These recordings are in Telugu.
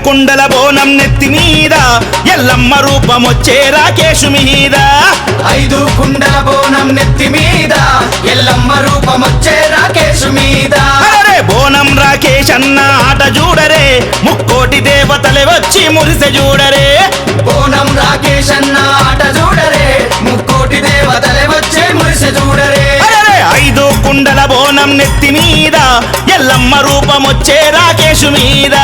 కుండల బోనం నెత్తి మీద ఎల్లమ్మ రూపమొచ్చే రాకేషు మీద 5 కుండల బోనం నెత్తి మీద ఎల్లమ్మ రూపమొచ్చే రాకేషు మీద అరే బోనం రాకేష్ అన్న ఆట చూడరే ముక్కోటి దేవతలే వచ్చి మురిసె చూడరే బోనం రాకేష్ అన్న ఆట చూడరే ముక్కోటి దేవతలే వచ్చి మురిసె చూడరే 5 కుండల బోనం నెత్తి మీద ఎల్లమ్మ రూపమొచ్చే రాకేషు మీద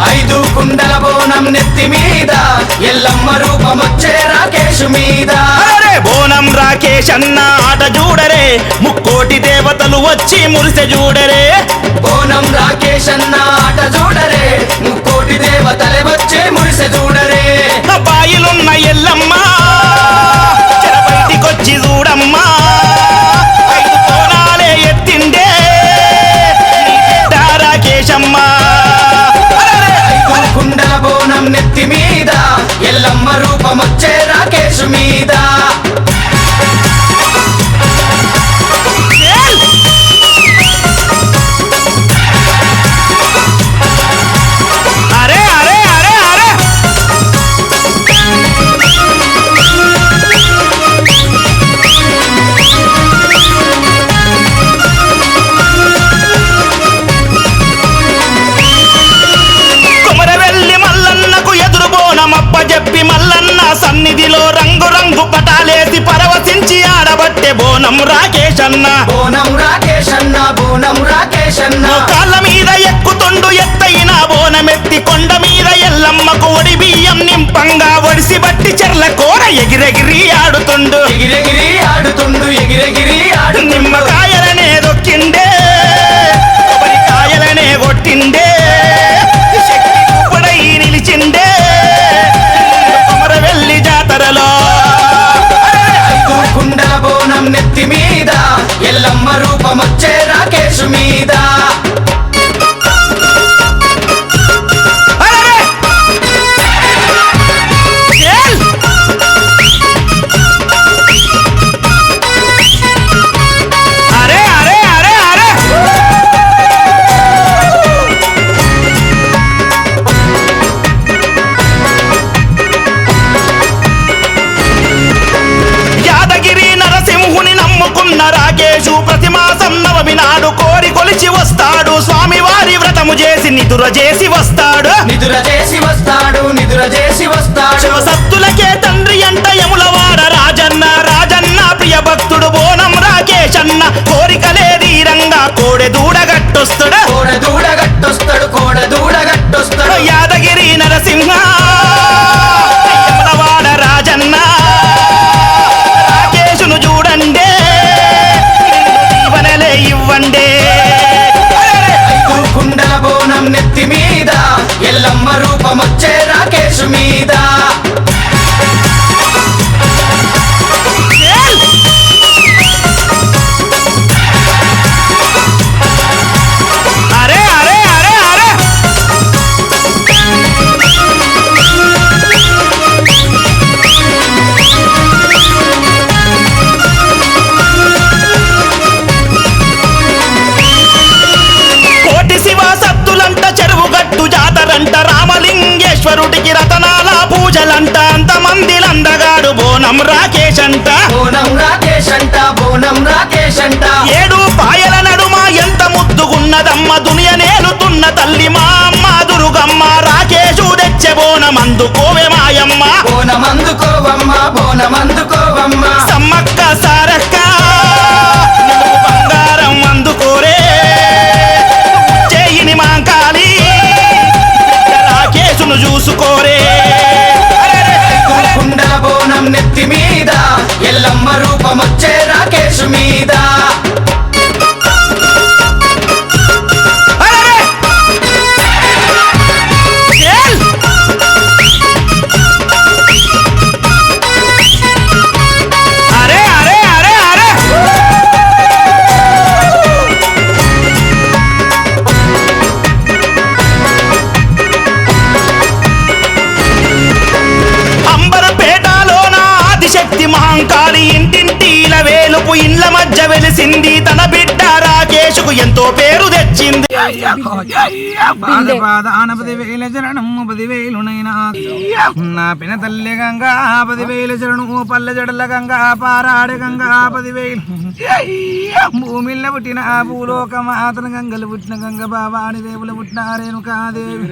5 కుండల బోనం నెత్తి మీద ఎల్లమ్మ రూపమొచ్చే రాకేషు మీద బోనం రాకేష్ అన్న ఆట చూడరే ముక్కోటి దేవతలు వచ్చి మురిసె చూడరే బోనం రాకేష్ అన్న ఆట చూడరే ముక్కోటి దేవతలే వచ్చి మురిసె చూడరే బాయిలున్న ఎల్లమ్మ బయటికొచ్చి చూడమ్మా 5 కోణాలే ఎత్తిండే రాకేష్ అమ్మ 5 కుండల బోనం నెత్తి మీద ఎల్లమ్మ రూపమొచ్చే రాకేషు మీద చెప్పి మల్లన్న సన్నిధిలో రంగు రంగు పటాలేసి పరవశించి ఆడబట్టే బోనం రాకేష్ అన్న బోనం రాకేష్ అన్న బోనం రాకేష్ అన్న కాళ్ళ మీద ఎక్కుతుండు ఎత్తైన బోనమెత్తి కొండ మీద ఎల్లమ్మకు ఒడి బియ్యం నింపంగా ఒడిసి బట్టి చెర్ల కూర ఎగిరెగిరి ఆడుతుండు ఎగిరెగిరి ఆడుతుండు ఎగిరెగిరి ఆడు నిమ్మకాయలనే దొక్కిండే కొబ్బరికాయలనే కొట్టిండే శక్తి నిలిచిండే కొమరవెల్లి జాతరలో 5 కుండల బోనం నెత్తి మీద ఎల్లమ్మ రూపమొచ్చే రాకేషు మీద రాకేషు ప్రతి మాసం నవమి నాడు కోరి కొలిచి వస్తాడు స్వామివారి వ్రతము చేసి నిదుర చేసి వస్తాడు నిదుర చేసి వస్తాడు నిదుర చేసి వస్తాడు శివసత్తులకే తండ్రి అంట యములవాడ రాజన్న రాజన్న ప్రియ భక్తుడు బోనం రాకేష్ అన్న కోరికలే తీరంగా కోడె దూడగట్టొస్తాడు కోడె దూడగట్టొస్తాడు కోడె దూడగట్టొస్తాడు యాదగిరి నరసింహ యములవాడ రాజన్న రాకేషును చూడండి ఇవ్వండి 5 కుండల బోనం నెత్తి మీద ఎల్లమ్మ రూపమొచ్చే రాకేషు మీద జాతరంట రామలింగేశ్వరుడికి రతనాల పూజలంట అంతమందిలందగాడు బోనం రాకేష్ అంట బోనం రాకేష్ అంట బోనం రాకేష్ అంట 7 పాయల నడుమ ఎంత ముద్దుగున్నదమ్మ దునియ నేలుతున్న తల్లి మా అమ్మ దుర్గమ్మ రాకేషు తెచ్చే బోనం అందుకోవే మాయమ్మ బోనం అందుకోవమ్మ బోనం అందుకోవమ్మ సమ్మక్క సారక్క బంగారం అందుకోరే చేయిని మాంకాలి రాకేషును చూసుకోరే 5 కుండల బోనం నెత్తి మీద ఎల్లమ్మ రూపమొచ్చే రాకేషు మీద మహంకాళి ఇంటింటిల వేలుపు ఇండ్ల మధ్య వెలిసింది తన బిడ్డ రాకేషుకు ఎంతో పేరు తెచ్చింది పాదాన 10,000 చరణము 10,000నైనా నా పిన తల్లి గంగా 10,000 చరణము పల్ల జడల గంగా పారాడే గంగా 10,000 భూమిల్ల పుట్టిన భూలోక మాతన గంగలు పుట్టిన గంగ బాబాని దేవులు పుట్టిన రేణుకాదేవి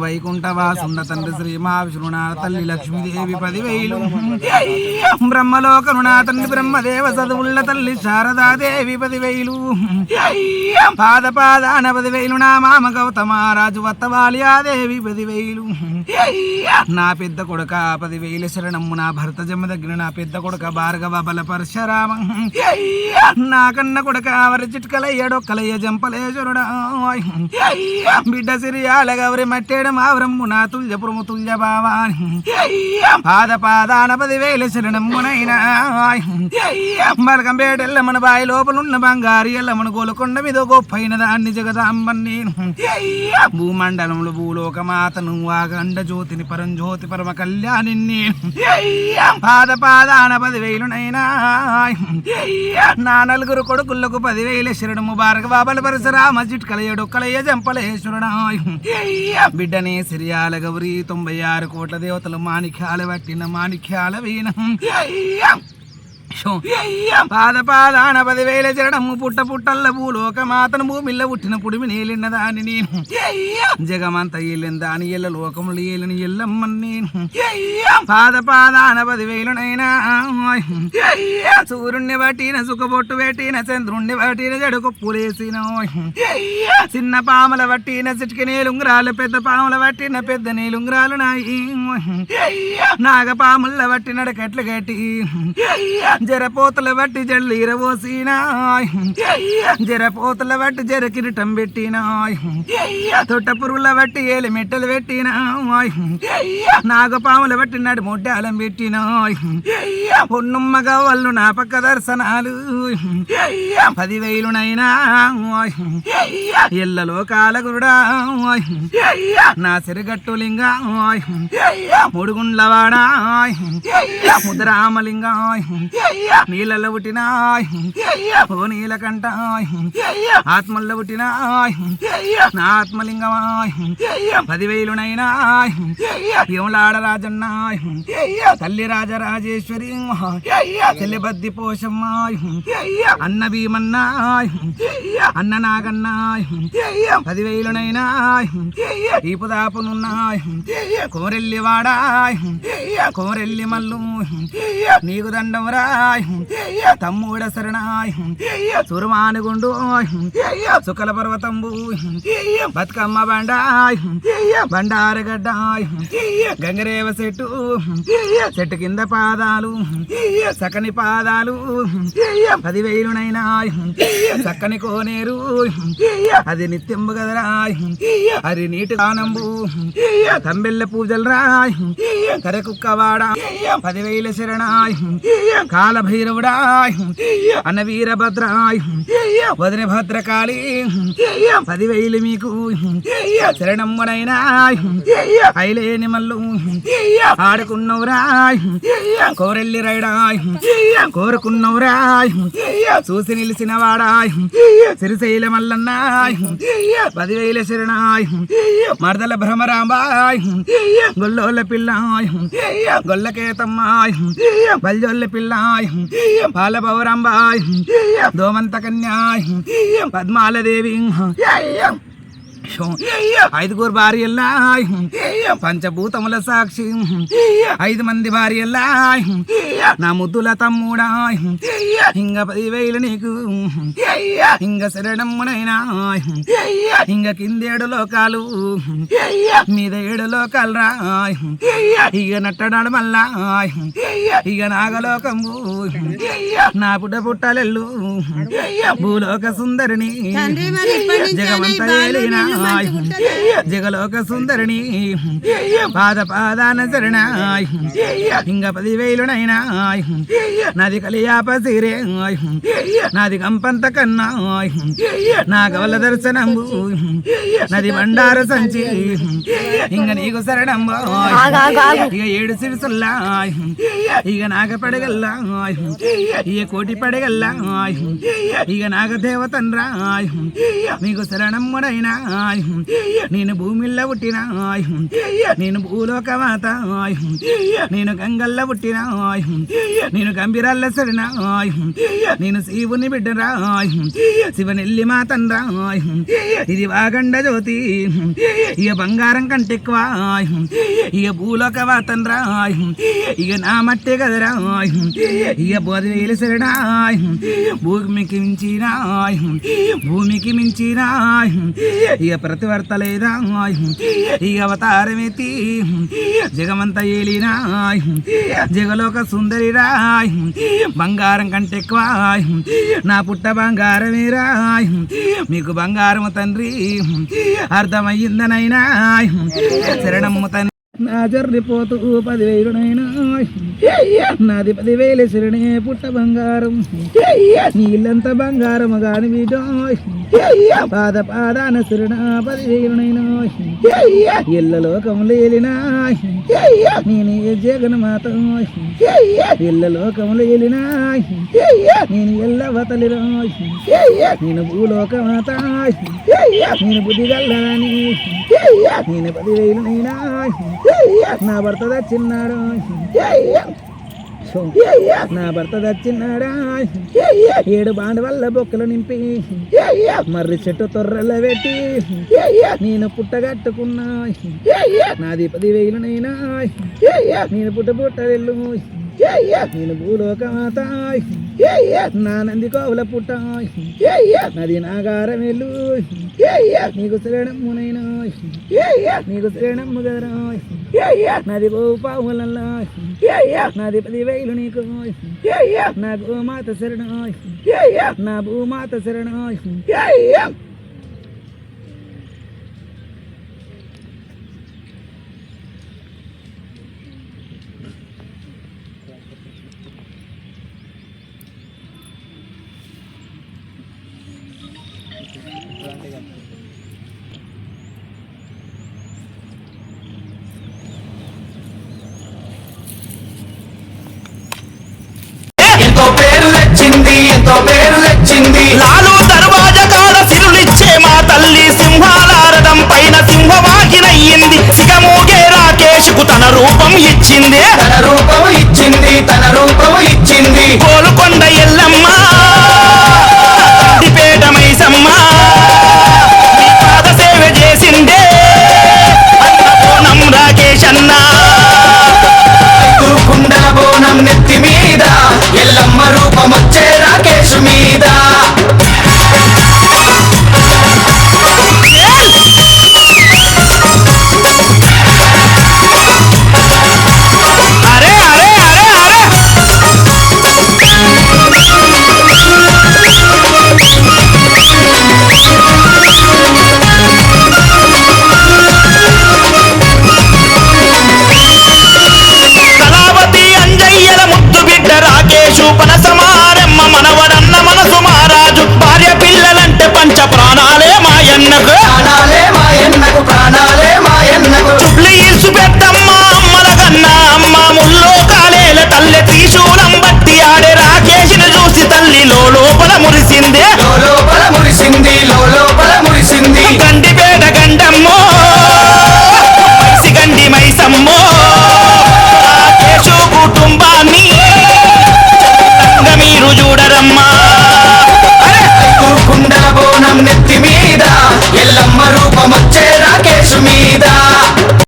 వైకుంఠ వాసున్న తండ్రి శ్రీ మహావిష్ణునాథ తల్లి లక్ష్మీదేవి 10,000 బ్రహ్మలోకనునా తండ్రి బ్రహ్మదేవ చదువుల తల్లి శారదాదేవి 10,000 పాదాన 10,000 నా మామ గౌతమారాజు వత్తవాలియాదేవి 10,000 నా పెద్ద కొడుక 10,000 శరణము నా భర్త జమ్మ దగ్గర నా పెద్ద కొడుక భార్గవ బల పరశురామ నా కన్న కొడుక వరి చిట్కలయ్య డొక్కలయ్య జంపలేశ్వరుడా బిడ్డ సిరియాల గౌరి మట్టేడు మావరమ్ము నా తుల్యపురము తుల్య బావాని పాదాన 10,000 శరణమ్మునైనా మలకంపేటెల్ల మన బాయి లోపలున్న బంగారి ఎల్ల మన గోలకొండ మీద గొప్పైన దాన్ని జగదాంబన్ని భూమండలంలో భూలోక మాతను వాగండ జ్యోతిని పరం జ్యోతి పరమ కళ్యాణి పాదాన 10,000నైనా నా నలుగురు కొడుకులకు 10,000 శరణము భార్గవ బల పరశురామ చిట్కలయ్య డొక్కలయ్య జంపలేశ్వరుడా బిడ్డనే సిరియాల గౌరి 96 కోట్ల దేవతలు మాణిక్యాల పట్టిన మాణిక్యాల వీణ పాదాన 10,000 చరణము పుట్ట పుట్టల్ల భూలోక మాతను భూమిల్ల పుట్టిన పుడిమి నేలిన దాని నేను జగమంత ఏలిన దాని ఎల్ల లోకములు ఏలిన ఎల్లమ్మని నేను పాదాన 10,000నైనా సూర్యుణ్ణి పట్టిన సుఖబొట్టు పెట్టిన చంద్రుణ్ణి పట్టిన జడుకు పులేసిన చిన్న పాముల పట్టిన చిటికి నీలుంగురాలు పెద్ద పాముల పట్టిన పెద్ద నీలుంగురాలు నాయి నాగపాముల పట్టిన కట్లు కట్టి జరపోతల బట్టి జల్లీర పోసినా జరపోతల బట్టి జర కిరీటం పెట్టినా తొట్ట పురుగుల బట్టి ఏలి మెట్టలు పెట్టినా నాగపాముల బట్టి నడి మొడ్డాలం పెట్టినా పొన్నుమ్మగా వాళ్ళు నా పక్క దర్శనాలు 10,000నైనా ఎల్లలో కాలగురుడా నా సిరిగట్టు లింగా ముడుగుండ్లవాడా ముద్రామలింగా నీళ్ళలో పుట్టినాయ్ ఓ నీలకంఠాయ్ ఆత్మల్లో పుట్టినాయ్ నా ఆత్మలింగమాయ్ 10,000నైనా ఏమలాడ రాజన్నాయ్ తల్లి రాజరాజేశ్వరి చెల్లి బద్ది పోషమ్మాయ్ అన్న భీమన్నాయ్ అన్న నాగన్నాయ్ 10,000నైనా ఈపు దాపునున్నాయ్ కోరెల్లి వాడాయ్ కోరెల్లి మల్లు నీకు దండం రాయ్ తమ్ముడ శరణాయ్ సురమానుగుండు సుకల పర్వతంబు బతుకమ్మ బండాయ్ బండారగడ్డాయ్ గంగరేవ చెట్టు చెట్టు కింద పాదాలు సకని పాదాలు 10,000నైనా చక్కని కోనేరు అది నిత్యంబు గదరాయ్ అది నీటి దానంబు తంబెల్ల పూజలు రాయ్ కరకుక్కవాడ 10,000 శరణాయ్ కాలభైరవుడాయ్ అన్న వీరభద్రాయ్ వదిన భద్రకాళి 10,000 మీకు శరణమ్మనైనా ఐలేని మల్లు ఆడుకున్నవురాయ్ కోరెల్లి రైడాయ్ కోరుకున్నవురాయ్ చూసి నిలిచిన వాడాయ్ సిరిశైల మల్లన్నాయ్ 10,000 శరణాయ్ మర్దల భ్రమరాంబాయ్ గొల్లోళ్ళ పిల్లాయ్ గొల్లకేతమ్మాయ్ బల్జొల్ల పిల్లాయ్ పాలపౌరంబాయ్ దోమంత కన్యాయ్ పద్మాలదేవి 5 భార్యల్లాయ్ పంచభూతముల సాక్షి 5 మంది భార్యల్లాయ్ నా ముద్దుల తమ్ముడాయ్ ఇంగ 10,000 నీకు ఇంగ శరణమ్మునైనా ఇంగ కిందేడు లోకాలు మీద 7 లోకాలు రాయ్ ఇక నట్టడాడు మల్లా ఇక నాగలోకంబు నా పుట్టలెల్లు భూలోక సుందరిని జగమంత ఏలినా జగలోక సుందరిని పాదాన శరణ ఇంక 10,000నైనా నాది కలియాప సీరే నాది కంపంత కన్నా నా గవల దర్శనంబు నది బండారు సంచి ఇంక నీకు శరణంబు ఇక 7 సిరిసుల్లా ఇక నాగ పడగల్లా ఇక కోటి పడగల్లా ఇక నాగ దేవతన్రా మీకు శరణమ్ముడైనా నేను భూమిల్లో పుట్టినా నేను భూలోక మాత నేను గంగల్ల పుట్టినా నేను గంభీరాల్ల సరినా నేను శివుని బిడ్డరా శివనెల్లి మాతండ్రా ఇది వాగండ జ్యోతి ఇక బంగారం కంటే ఎక్కువ ఇక భూలోక మాతండ్రా ఇక నా మట్టే కదరా ఇక 10,000 సరినా భూమికి మించినా భూమికి మించినా ఇక ప్రతివర్త లేదా ఇక అవతారమెత్తి జగమంత ఏలినా జగలోక సుందరిరా బంగారం కంటే ఎక్కువ నా పుట్ట బంగారమేరా మీకు బంగారము తండ్రి అర్థమయ్యిందనైనా శరణమ్ము తండ్రి నా జర్రిపోతూ 10,000నైనా నాది 10,000 శరణే పుట్ట బంగారం నీళ్ళంత బంగారం గాని వీడో పాదాన శరణ 10,000నైనా ఇళ్ళలోకములు ఏలినా నేను జగన్మాత ఇళ్ళలోకములు ఏలినా నేను ఎల్లవతలిరా నేను భూలోకమాత నేను బుద్ధిగల్లని నేను 10,000నైనా నా భర్త దచ్చిన్నాడు నా భర్త దచ్చిన్నాడా 7 బాండ వల్ల బొక్కలు నింపి మర్రి చెట్టు తొర్రల పెట్టి నేను పుట్టగట్టుకున్నా నాది 10,000నైనా నేను పుట్ట వెళ్ళు నేను భూలోకమాత నా నంది కోవుల పుట్ట నది నాగారం వెళ్ళు నీకు శ్రేణమ్మునైనా నీకు శ్రేణమ్ము గదరా నాది గో పావులల్లా నాది 10,000 నీకు నా గోమాత శరణ నా భూమాత శరణ ఎంతో పేరు తెచ్చింది లాలు దర్వాజ కాడ సిరులిచ్చే మా తల్లి సింహాలారడం పైన సింహవాహినయ్యింది సిగమూగే రాకేష్ కు తన రూపం ఇచ్చింది తన